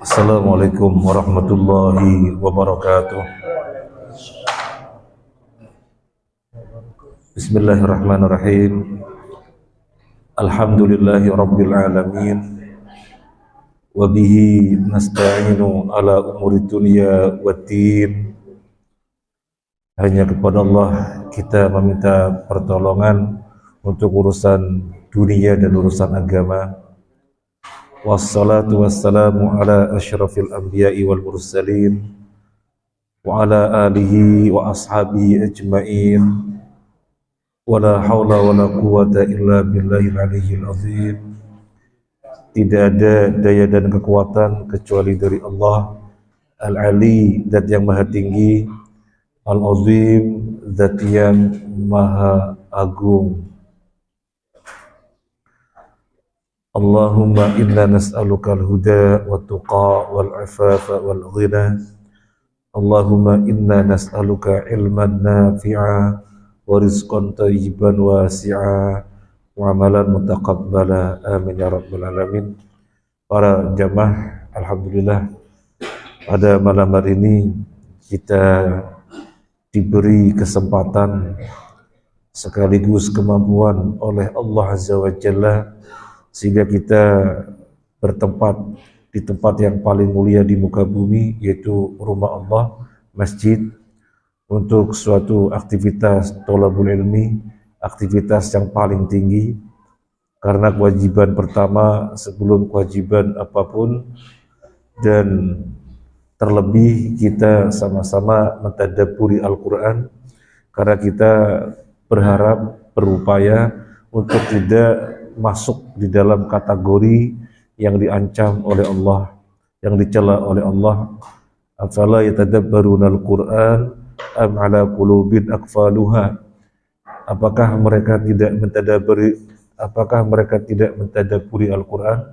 Assalamualaikum warahmatullahi wabarakatuh. Bismillahirrahmanirrahim. Alhamdulillahi rabbil alamin. Wa bihi nasta'inu ala umuri dunya waddin. Hanya kepada Allah kita meminta pertolongan untuk urusan dunia dan urusan agama. Wassalatu wassalamu ala asyrafil anbiya'i wal mursalin wa ala alihi wa ashabihi ajma'in. Wala hawla wala quwata illa billahil aliyyil azim. Tidak ada daya dan kekuatan kecuali dari Allah Al-Ali, zat yang maha tinggi, Al-Azim, zat yang maha agung. Allahumma inna nas'aluka al-huda wa tuqa wal afafa wal ghina. Allahumma inna nas'aluka ilman nafi'a wa rizqan tayyiban wasi'a wa amalan mutaqabbala. Amin ya rabbal alamin. Para jamaah, alhamdulillah pada malam hari ini kita diberi kesempatan sekaligus kemampuan oleh Allah Azza wa Jalla sehingga kita bertempat di tempat yang paling mulia di muka bumi, yaitu rumah Allah, masjid, untuk suatu aktivitas thalabul ilmi, aktivitas yang paling tinggi, karena kewajiban pertama sebelum kewajiban apapun, dan terlebih kita sama-sama mentadabburi Al-Quran, karena kita berharap, berupaya untuk tidak masuk di dalam kategori yang diancam oleh Allah, yang dicela oleh Allah. Afala yatadabbaruna al-Qur'an am ala qulubin aqfaluha. Apakah mereka tidak mentadabburi Al-Quran,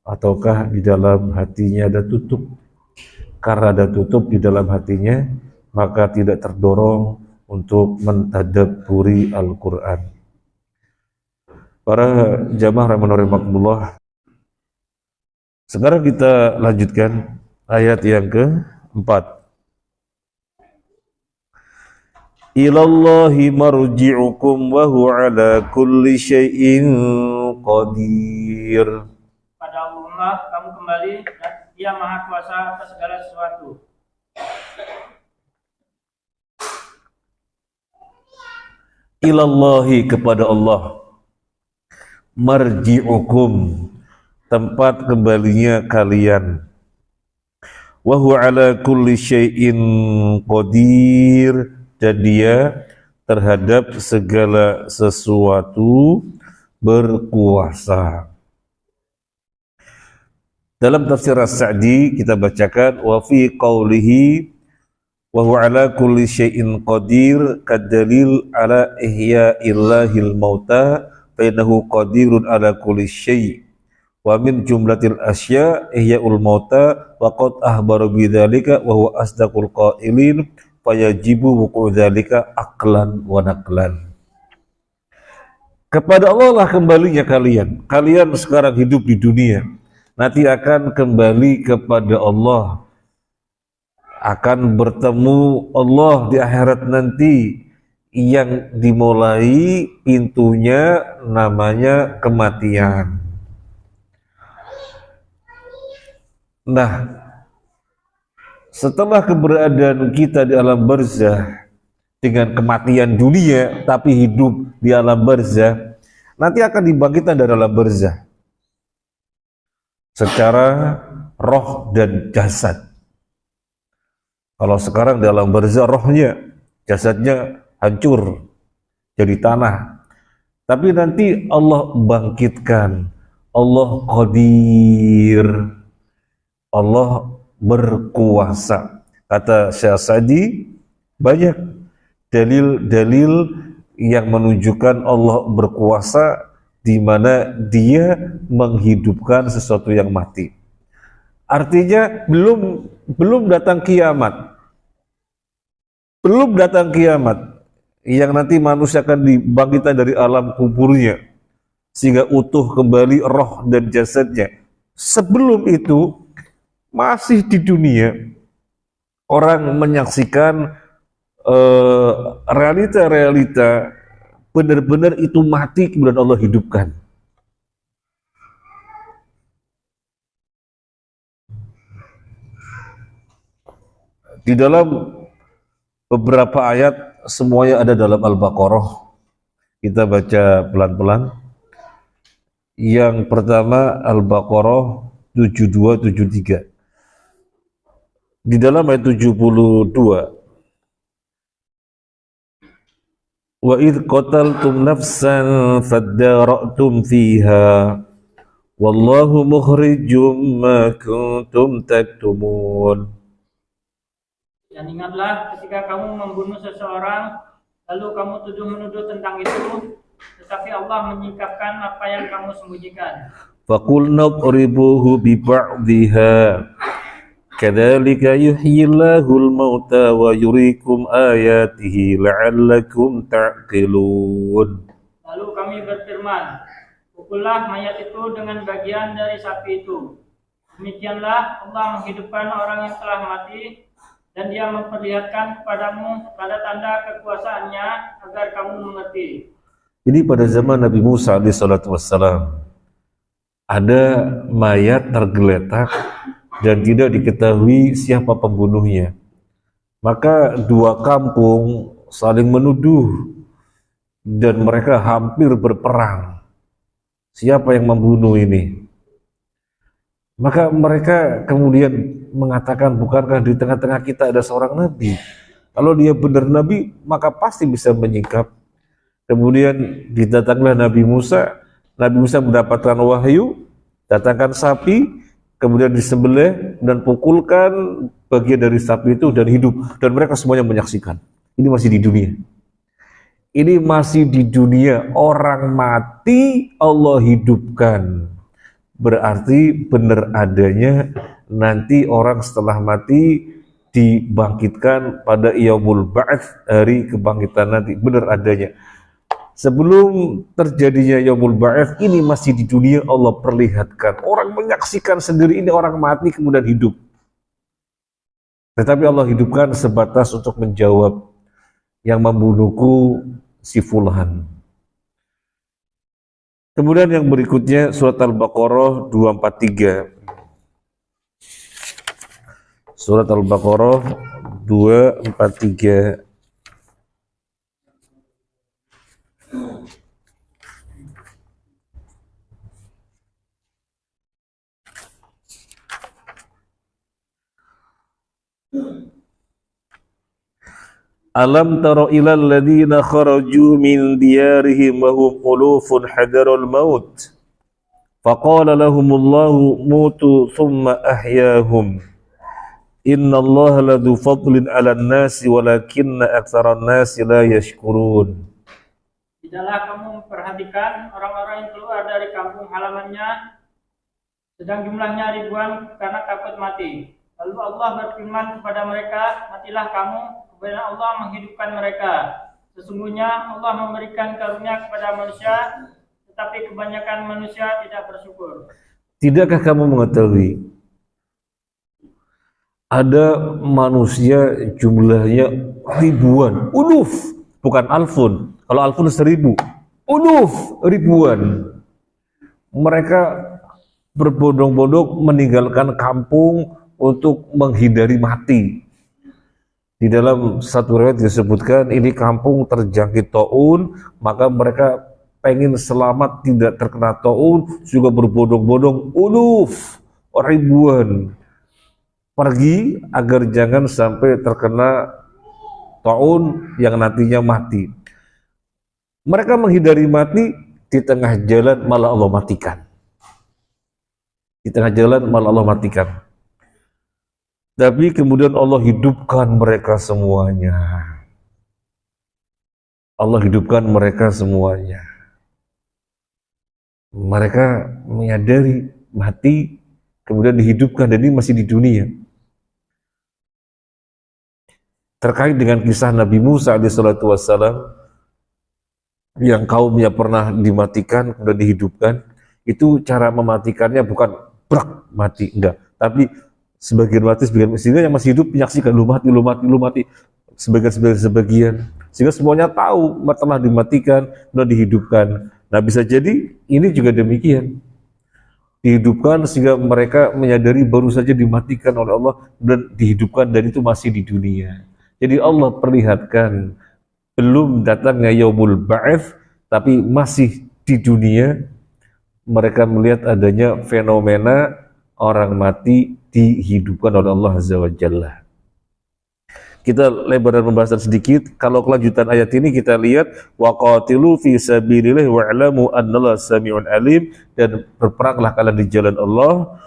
ataukah di dalam hatinya ada tutup? Karena ada tutup di dalam hatinya, maka tidak terdorong untuk mentadabburi Al-Quran. Para jamaah rahimanallah, sekarang kita lanjutkan ayat yang keempat. Ilallahi marji'ukum wa huwa ala kulli syai'in qadir. Pada Allah kamu kembali dan Dia Maha Kuasa atas segala sesuatu. Ilallahi, kepada Allah, marji'ukum, tempat kembalinya kalian, wa huwa ala kulli syai'in qadir, dan Dia terhadap segala sesuatu berkuasa. Dalam tafsir As-Sa'di kita bacakan wa fi qawlihi wa huwa ala kulli syai'in qadir kadalil ala ihya'illahil mauta fa innahu qadirun ala kulli syai'. Wa min jumlatil asya' ihya'ul mauta wa qad ahbara bidzalika wa huwa asdaqul qailin fa yajibu wuqu'u dzalika aqlan wa naqlan. Kepada Allah lah kembalinya kalian. Kalian sekarang hidup di dunia, nanti akan kembali kepada Allah, akan bertemu Allah di akhirat nanti, yang dimulai pintunya namanya kematian. Nah, setelah keberadaan kita di alam barzah dengan kematian dunia tapi hidup di alam barzah, nanti akan dibangkitkan dari alam barzah secara roh dan jasad. Kalau sekarang di alam barzah rohnya, jasadnya hancur jadi tanah, tapi nanti Allah bangkitkan. Allah qadir, Allah berkuasa. Kata Syekh Sa'di, banyak dalil-dalil yang menunjukkan Allah berkuasa, di mana Dia menghidupkan sesuatu yang mati. Artinya belum datang kiamat. Belum datang kiamat yang nanti manusia akan dibangkitkan dari alam kuburnya sehingga utuh kembali roh dan jasadnya. Sebelum itu masih di dunia orang menyaksikan realita-realita benar-benar itu mati kemudian Allah hidupkan. Di dalam beberapa ayat semuanya ada dalam Al-Baqarah. Kita baca pelan-pelan. Yang pertama Al-Baqarah 72-73. Di dalam ayat 72, wa idh qataltum nafsan fadara'tum fiha wallahu mukhrijum ma kuntum taktumun. Dan ingatlah ketika kamu membunuh seseorang, lalu kamu tuduh-menuduh tentang itu, tetapi Allah menyingkapkan apa yang kamu sembunyikan. Faqulna qribuhu bi ba'dihha kadzalika yuhyillahul mauta wa yuriikum ayatihi la'allakum ta'qilun. Lalu kami berfirman, pukullah mayat itu dengan bagian dari sapi itu. Demikianlah Allah menghidupkan orang yang telah mati, dan Dia memperlihatkan kepadamu tanda-tanda kekuasaannya agar kamu mengerti. Ini pada zaman Nabi Musa alaihissalam ada mayat tergeletak dan tidak diketahui siapa pembunuhnya. Maka dua kampung saling menuduh dan mereka hampir berperang. Siapa yang membunuh ini? Maka mereka kemudian mengatakan, bukankah di tengah-tengah kita ada seorang nabi? Kalau dia benar nabi, maka pasti bisa menyingkap. Kemudian didatanglah Nabi Musa. Nabi Musa mendapatkan wahyu, datangkan sapi, kemudian disembelih dan pukulkan bagian dari sapi itu dan hidup. Dan mereka semuanya menyaksikan. Ini masih di dunia. Ini masih di dunia. Orang mati Allah hidupkan. Berarti benar adanya nanti orang setelah mati dibangkitkan pada yaumul ba'ats, hari kebangkitan nanti, benar adanya. Sebelum terjadinya yaumul ba'ats ini masih di dunia Allah perlihatkan. Orang menyaksikan sendiri ini orang mati kemudian hidup. Tetapi Allah hidupkan sebatas untuk menjawab, yang membunuhku si fulan. Kemudian yang berikutnya surat Al-Baqarah 243. Surat Al-Baqarah 243. Alam tara ilal ladzina kharaju min diyarihim wa hum ulufun hadarul maut faqala lahumullahu mutu thumma ahyahum innallaha ladzu fadlin 'alan nasi walakinna aktsaran nasi la yashkurun. Tidaklah kamu memperhatikan orang-orang yang keluar dari kampung halamannya sedang jumlahnya ribuan karena takut mati. Lalu Allah berfirman kepada mereka, matilah kamu, kemudian Allah menghidupkan mereka. Sesungguhnya Allah memberikan karunia kepada manusia, tetapi kebanyakan manusia tidak bersyukur. Tidakkah kamu mengetahui ada manusia jumlahnya ribuan, uluf, bukan alfun. Kalau alfun 1000, uluf, ribuan. Mereka berbondong-bondong meninggalkan kampung untuk menghindari mati. Di dalam satu riwayat disebutkan ini kampung terjangkit taun, maka mereka pengen selamat tidak terkena taun, juga berbondong-bondong uluf, ribuan pergi agar jangan sampai terkena taun yang nantinya mati. Mereka menghindari mati, di tengah jalan malah Allah matikan. Di tengah jalan malah Allah matikan. Tapi kemudian Allah hidupkan mereka semuanya. Allah hidupkan mereka semuanya. Mereka menyadari mati, kemudian dihidupkan, dan ini masih di dunia. Terkait dengan kisah Nabi Musa alaihissalam yang kaumnya pernah dimatikan, kemudian dihidupkan, itu cara mematikannya bukan brak mati, enggak. Tapi sebagian mati, sehingga yang masih hidup menyaksikan lu mati, sebagian, sehingga semuanya tahu telah dimatikan, telah dihidupkan. Nah, bisa jadi ini juga demikian, dihidupkan sehingga mereka menyadari baru saja dimatikan oleh Allah dan dihidupkan, dan itu masih di dunia. Jadi Allah perlihatkan belum datangnya yaumul ba'ats, tapi masih di dunia mereka melihat adanya fenomena orang mati dihidupkan oleh Allah Azza wa Jalla. Kita lebaran pembahasan sedikit. Kalau kelanjutan ayat ini kita lihat waqatilu fi sabilillah wa'lamu annallaha sami'un alim, dan berperanglah kalian di jalan Allah,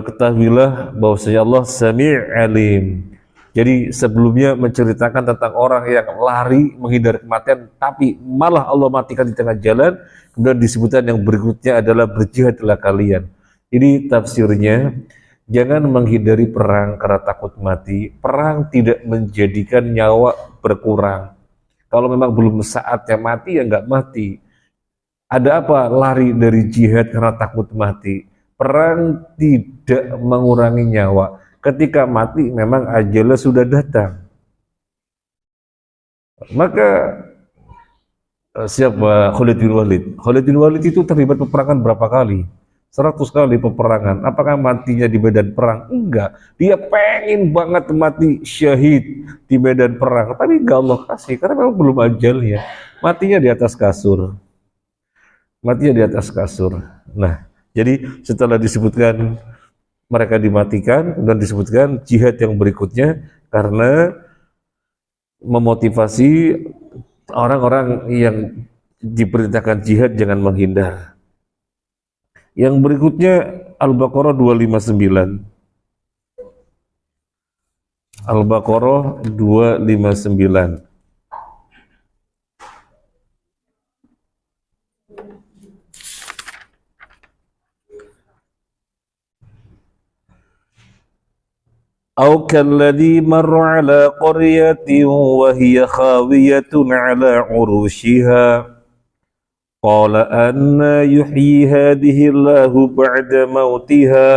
ketahuilah bahwasanya Allah Sami' Alim. Jadi sebelumnya menceritakan tentang orang yang lari menghindari kematian, tapi malah Allah matikan di tengah jalan. Kemudian disebutkan yang berikutnya adalah berjihadlah kalian. Ini tafsirnya, jangan menghindari perang karena takut mati. Perang tidak menjadikan nyawa berkurang. Kalau memang belum saatnya mati, ya nggak mati. Ada apa lari dari jihad karena takut mati? Perang tidak mengurangi nyawa. Ketika mati memang ajalnya sudah datang. Maka siapa Khalid bin Walid? Khalid bin Walid itu terlibat peperangan berapa kali? 100 kali peperangan. Apakah matinya di medan perang? Enggak. Dia pengen banget mati syahid di medan perang, tapi enggak Allah kasih karena memang belum ajalnya. Matinya di atas kasur. Matinya di atas kasur. Nah, jadi setelah disebutkan mereka dimatikan, dan disebutkan jihad yang berikutnya karena memotivasi orang-orang yang diperintahkan jihad jangan menghindar. Yang berikutnya Al-Baqarah 259. Al-Baqarah 259. أو كالذي مر على قرية وهي خاوية على عروشها قال أنى يحيي هذه الله بعد موتها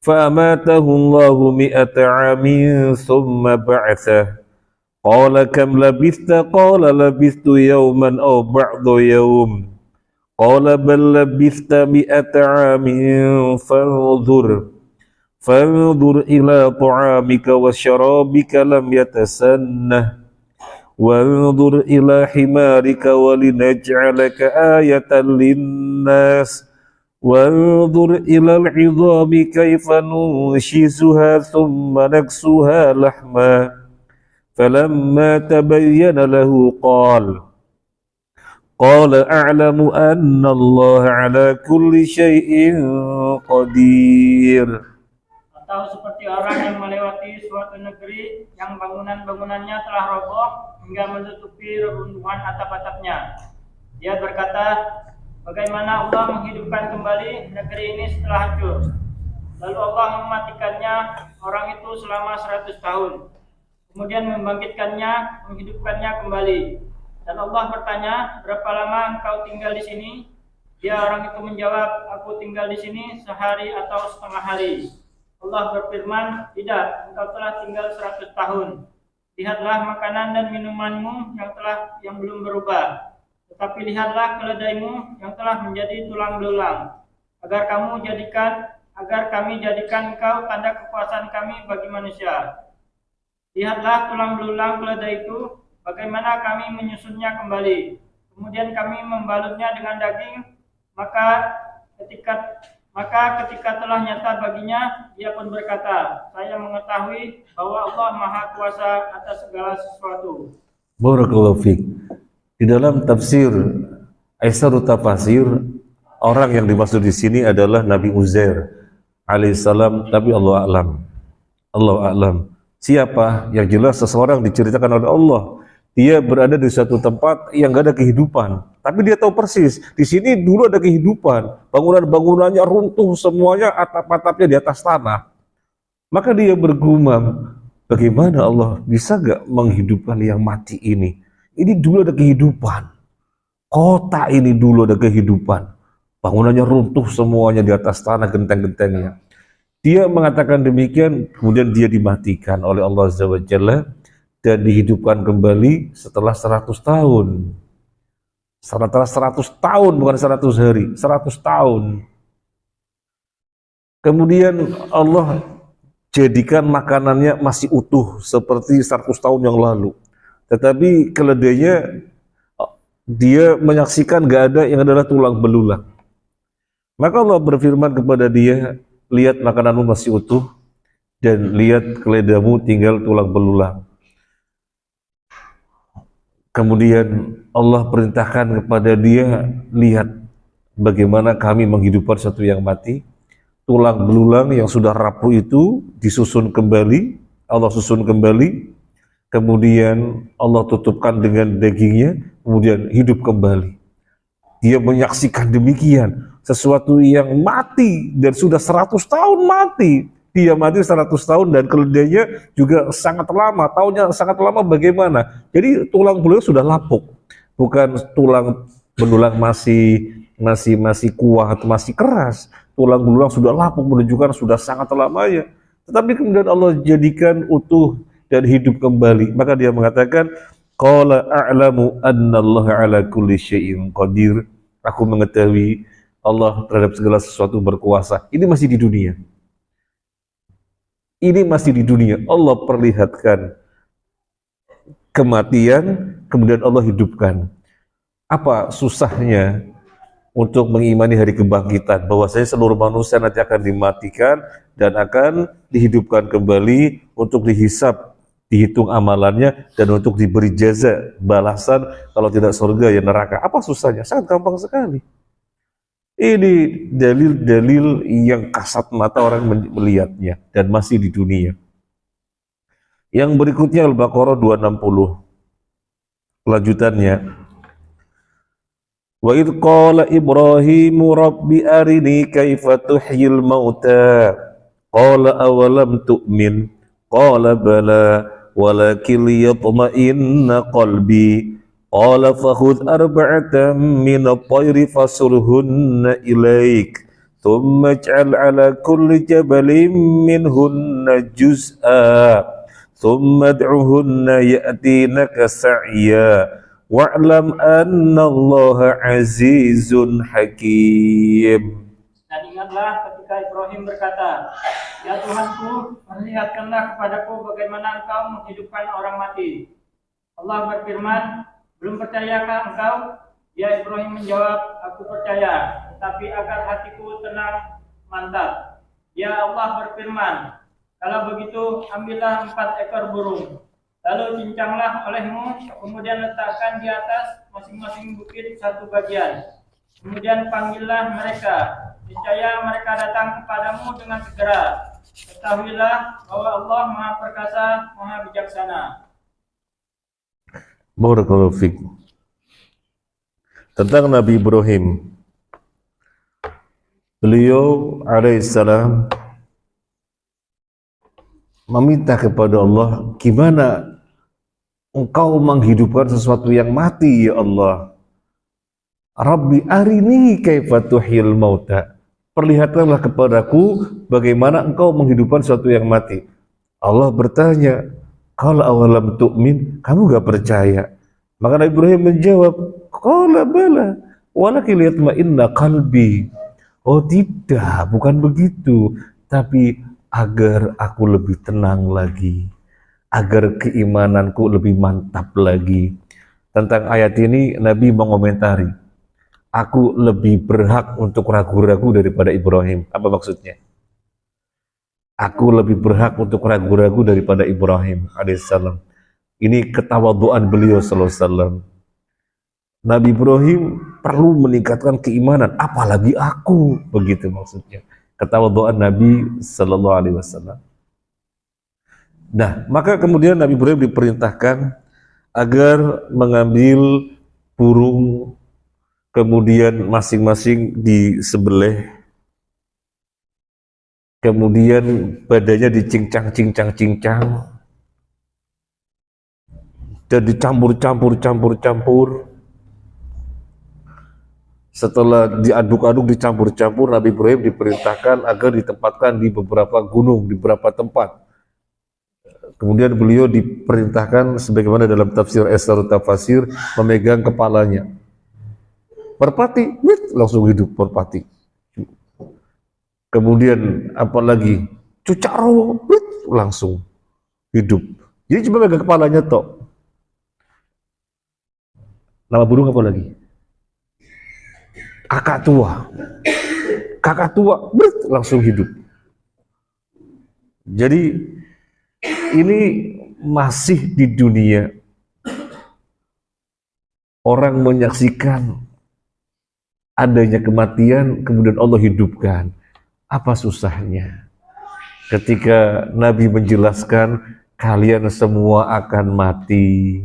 فأماته الله 100 عام ثم بعثه قال كم لبثت قال لبثت يوما أو بعض يوم قال بل لبثت 100 عام فانظر إلى طعامك وشرابك لم يتسنه وانظر إلى حمارك ولنجعلك آية للناس وانظر إلى العظام كيف ننشزها ثم نكسوها لحما فلما تبين له قال أعلم أن الله على كل شيء قدير. Atau seperti orang yang melewati suatu negeri yang bangunan-bangunannya telah roboh hingga menutupi reruntuhan atap-atapnya. Dia berkata, bagaimana Allah menghidupkan kembali negeri ini setelah hancur? Lalu Allah mematikannya orang itu selama 100 tahun. Kemudian membangkitkannya, menghidupkannya kembali. Dan Allah bertanya, berapa lama engkau tinggal di sini? Dia orang itu menjawab, aku tinggal di sini sehari atau setengah hari. Allah berfirman, tidak, engkau telah tinggal 100 tahun. Lihatlah makanan dan minumanmu yang belum berubah. Tetapi lihatlah keledaimu yang telah menjadi tulang belulang. Agar kami jadikan engkau tanda kekuasaan kami bagi manusia. Lihatlah tulang belulang keledai itu, bagaimana kami menyusunnya kembali. Kemudian kami membalutnya dengan daging, maka ketika telah nyata baginya, dia pun berkata, saya mengetahui bahwa Allah Maha Kuasa atas segala sesuatu. Barakallahu fiik. Di dalam tafsir Aisarut Tafasir, orang yang dimaksud di sini adalah Nabi Uzair alaihissalam, tapi Allah a'lam. Siapa? Yang jelas seseorang diceritakan oleh Allah. Dia berada di suatu tempat yang gak ada kehidupan, tapi dia tahu persis di sini dulu ada kehidupan. Bangunan-bangunannya runtuh semuanya, atap-atapnya di atas tanah. Maka dia bergumam, bagaimana Allah bisa gak menghidupkan yang mati ini? Ini dulu ada kehidupan. Kota ini dulu ada kehidupan. Bangunannya runtuh semuanya di atas tanah, genteng-gentengnya. Dia mengatakan demikian, kemudian dia dimatikan oleh Allah Azza wa Jalla dan dihidupkan kembali setelah 100 tahun. Setelah 100 tahun, bukan 100 hari, 100 tahun. Kemudian Allah jadikan makanannya masih utuh seperti 100 tahun yang lalu. Tetapi keledainya dia menyaksikan gak ada yang adalah tulang belulang. Maka Allah berfirman kepada dia, lihat makananmu masih utuh dan lihat keledaimu tinggal tulang belulang. Kemudian Allah perintahkan kepada dia, lihat bagaimana kami menghidupkan sesuatu yang mati. Tulang belulang yang sudah rapuh itu disusun kembali, Allah susun kembali. Kemudian Allah tutupkan dengan dagingnya, kemudian hidup kembali. Dia menyaksikan demikian, sesuatu yang mati dan sudah 100 tahun mati. Dia mati 100 tahun dan keledainya juga sangat lama. Tahunnya sangat lama bagaimana? Jadi tulang belulang sudah lapuk. Bukan tulang belulang masih kuat, masih keras. Tulang belulang sudah lapuk, menunjukkan sudah sangat lamanya. Tetapi kemudian Allah jadikan utuh dan hidup kembali. Maka dia mengatakan, qala a'lamu annallaha ala kulli syai'in qadir. Aku mengetahui Allah terhadap segala sesuatu berkuasa. Ini masih di dunia. Ini masih di dunia. Allah perlihatkan kematian, kemudian Allah hidupkan. Apa susahnya untuk mengimani hari kebangkitan, bahwasanya seluruh manusia nanti akan dimatikan dan akan dihidupkan kembali untuk dihisab, dihitung amalannya, dan untuk diberi jaza, balasan, kalau tidak surga ya neraka. Apa susahnya? Sangat gampang sekali. Ini dalil-dalil yang kasat mata orang melihatnya dan masih di dunia. Yang berikutnya Al-Baqarah 260. Kelanjutannya. Wa idh qala Ibrahimu rabbi arini kaifa tuhyil mauta qala awalam tu'min qala bala walakin liyatma'inna qalbi qala fakhudh arba'atan min at-tayri fasurhunna ilaik thumma ij'al 'ala kulli jabalin minhunna juz'a thumma ad'uhunna ya'tinaka sa'ya wa'lam annallaha azizun hakim. Dan ingatlah ketika Ibrahim berkata, ya Tuhanku, perlihatkanlah kepadaku bagaimana engkau menghidupkan orang mati. Allah berfirman, belum percayakah engkau? Ya Ibrahim menjawab, aku percaya, tetapi agar hatiku tenang, mantap. Ya Allah berfirman, kalau begitu ambillah 4 ekor burung. Lalu cincanglah olehmu, kemudian letakkan di atas masing-masing bukit satu bagian. Kemudian panggillah mereka, niscaya mereka datang kepadamu dengan segera. Ketahuilah bahwa Allah Maha Perkasa, Maha Bijaksana. Barakallahu fiik. Tentang Nabi Ibrahim, beliau alaihissalam meminta kepada Allah, gimana engkau menghidupkan sesuatu yang mati ya Allah. Rabbi arini kaifa tuhyil mauta. Perlihatkanlah kepadaku bagaimana engkau menghidupkan sesuatu yang mati. Allah bertanya, qala awalam tu'min, kamu gak percaya? Maka Nabi Ibrahim menjawab, qala bala walakin liyatma'inna qalbi. Oh tidak, bukan begitu, tapi agar aku lebih tenang lagi, agar keimananku lebih mantap lagi. Tentang ayat ini Nabi mengomentari, aku lebih berhak untuk ragu-ragu daripada Ibrahim. Apa maksudnya? Aku lebih berhak untuk ragu-ragu daripada Ibrahim alaihissalam. Ini ketawaduan beliau sallallahu alaihi wasallam. Nabi Ibrahim perlu meningkatkan keimanan, apalagi aku, begitu maksudnya. Ketawaduan Nabi sallallahu alaihi wasallam. Nah, maka kemudian Nabi Ibrahim diperintahkan agar mengambil burung, kemudian masing-masing disembelih, kemudian badannya dicincang-cincang-cincang dan dicampur-campur Setelah diaduk-aduk, dicampur-campur, Nabi Ibrahim diperintahkan agar ditempatkan di beberapa gunung, di beberapa tempat. Kemudian beliau diperintahkan sebagaimana dalam tafsir Esarut Tafasir memegang kepalanya. Merpati, langsung hidup merpati. Kemudian apalagi cucaro, langsung hidup. Jadi cuma megang kepalanya tok. Nama burung apa lagi? Kakak tua. Kakak tua, langsung hidup. Jadi ini masih di dunia orang menyaksikan adanya kematian, kemudian Allah hidupkan. Apa susahnya? Ketika Nabi menjelaskan, kalian semua akan mati.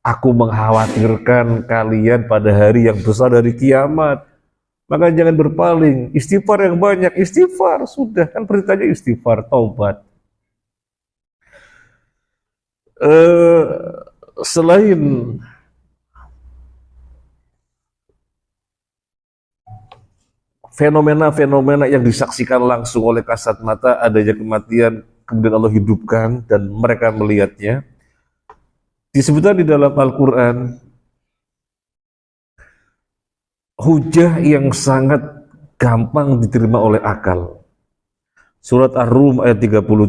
Aku mengkhawatirkan kalian pada hari yang besar dari kiamat. Maka jangan berpaling. Istighfar yang banyak. Istighfar, sudah. Kan perintahnya istighfar, taubat. Selain fenomena-fenomena yang disaksikan langsung oleh kasat mata, adanya kematian, kemudian Allah hidupkan dan mereka melihatnya, disebutkan di dalam Al-Quran hujah yang sangat gampang diterima oleh akal. Surat Ar-Rum ayat 37,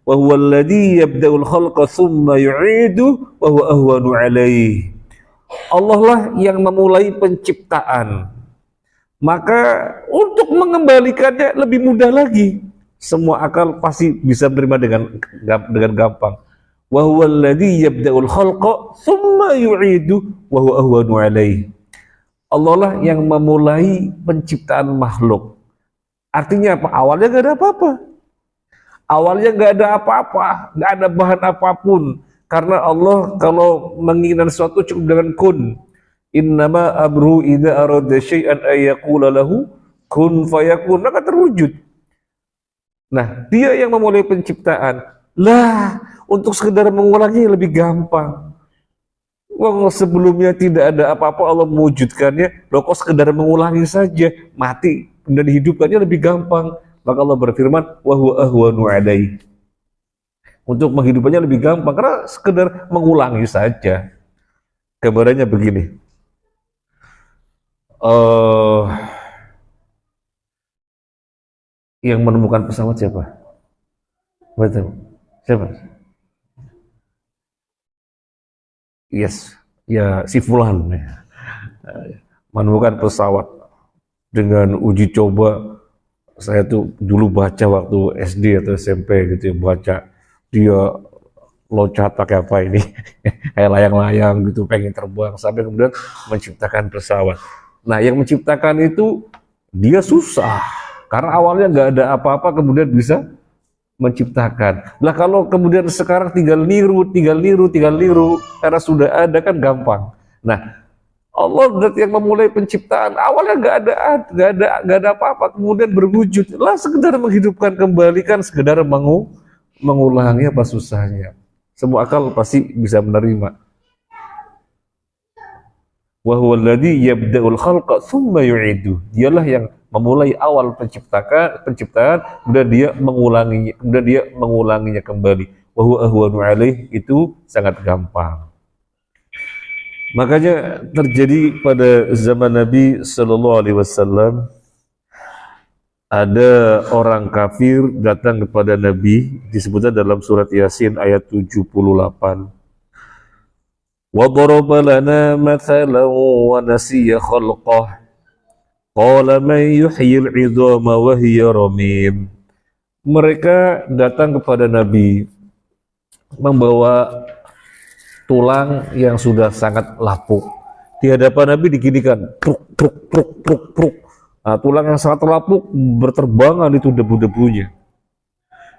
wa huwa alladhi yabda'ul khalqa thumma yu'idu wa huwa ahwanu alaihi. Allah lah yang memulai penciptaan, maka untuk mengembalikannya lebih mudah lagi. Semua akal pasti bisa menerima dengan gampang. Wa huwa alladhi yabda'ul khalqa thumma yu'idu wa huwa ahwanu alaihi. Allah lah yang memulai penciptaan makhluk. Artinya apa? Awalnya nggak ada apa-apa. Awalnya nggak ada apa-apa, nggak ada bahan apapun. Karena Allah kalau menginginkan sesuatu cukup dengan kun. Innama amruhu idza arada syai'an ay yaqula lahu kun fayakun, maka terwujud. Nah, dia yang memulai penciptaan. Lah, untuk sekedar mengulangi lebih gampang. Wong sebelumnya tidak ada apa-apa, Allah mewujudkannya. Loh, kok sekedar mengulangi saja, mati dan dihidupkannya lebih gampang. Maka Allah berfirman, wa huwa ahwanu alaihi. Untuk menghidupannya lebih gampang karena sekedar mengulangi saja. Gambarannya begini. Yang menemukan pesawat siapa? Betul. Siapa? Yes, ya si Fulan ya. Menemukan pesawat dengan uji coba. Saya tuh dulu baca waktu SD atau SMP gitu ya, baca dia loncat pakai apa ini, kayak layang-layang gitu, pengen terbang sampai kemudian menciptakan pesawat. Nah, yang menciptakan itu dia susah karena awalnya nggak ada apa-apa, kemudian bisa menciptakan. Lah kalau kemudian sekarang tinggal niru, karena sudah ada kan gampang. Nah, Allah yang memulai penciptaan, awalnya nggak ada apa-apa, kemudian berwujud. Lah sekedar menghidupkan kembali kan, sekedar mengulangi, apa susahnya? Semua akal pasti bisa menerima. Wa huwa alladhi yabda'ul khalqa tsumma yu'idu. Dialah yang memulai awal penciptaan, kemudian dia mengulanginya kembali. Wa huwa ahwanu alaih, itu sangat gampang. Makanya terjadi pada zaman Nabi sallallahu alaihi wasallam, ada orang kafir datang kepada Nabi, disebutkan dalam surat Yasin ayat 78. Wa daraba lana mathalan wa nasiya khalqah. Qala man yuhyil 'idhama wa hiya ramim. Mereka datang kepada Nabi membawa tulang yang sudah sangat lapuk. Di hadapan Nabi diginikan, truk. Nah, tulang yang sangat lapuk berterbangan itu debu-debunya.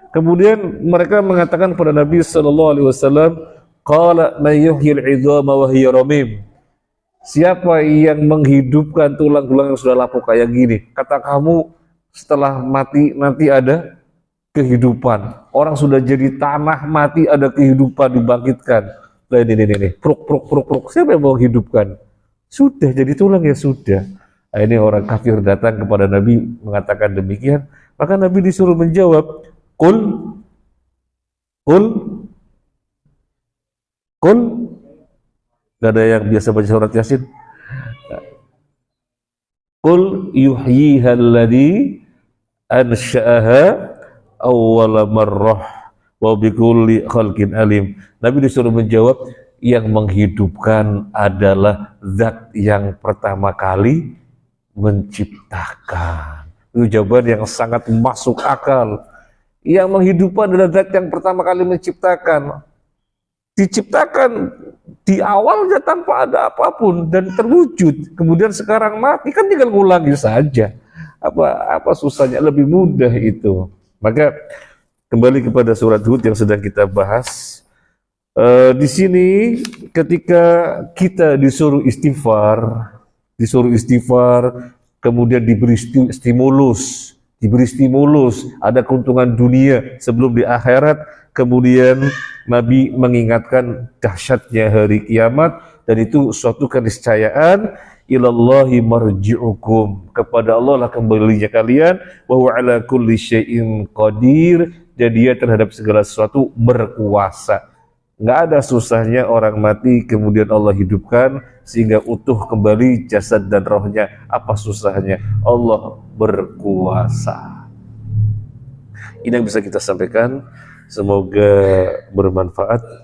Kemudian mereka mengatakan kepada Nabi sallallahu alaihi wasallam, qala man yuhyil 'idhama wa hiya ramim. Siapa yang menghidupkan tulang-tulang yang sudah lapuk kayak gini? Kata kamu setelah mati nanti ada kehidupan. Orang sudah jadi tanah, mati ada kehidupan, dibangkitkan. Ini. Pruk. Siapa yang mau hidupkan? Sudah jadi tulang ya sudah. Nah, ini orang kafir datang kepada Nabi mengatakan demikian, maka Nabi disuruh menjawab, Qul, Qul, Qul. Gak ada yang biasa baca surat Yasin. Qul yuhyiha alladhi ansha'aha awwala marrah wa bikulli khalqin alim. Nabi disuruh menjawab, yang menghidupkan adalah zat yang pertama kali menciptakan. Itu jawaban yang sangat masuk akal. Yang menghidupkan adalah zat yang pertama kali menciptakan. Diciptakan di awalnya tanpa ada apapun dan terwujud, kemudian sekarang mati, kan tinggal ngulangi saja. Apa susahnya, lebih mudah itu. Maka kembali kepada surat Hud yang sedang kita bahas. Di sini ketika kita disuruh istighfar, kemudian diberi stimulus, ada keuntungan dunia sebelum di akhirat. Kemudian Nabi mengingatkan dahsyatnya hari kiamat, dan itu suatu keniscayaan. Ilallahi marji'ukum, kepada Allah lah kembalinya kalian, wa huwa ala kulli syai'in qadir, dan dia terhadap segala sesuatu berkuasa. Nggak ada susahnya orang mati kemudian Allah hidupkan sehingga utuh kembali jasad dan rohnya. Apa susahnya? Allah berkuasa. Ini yang bisa kita sampaikan. Semoga bermanfaat.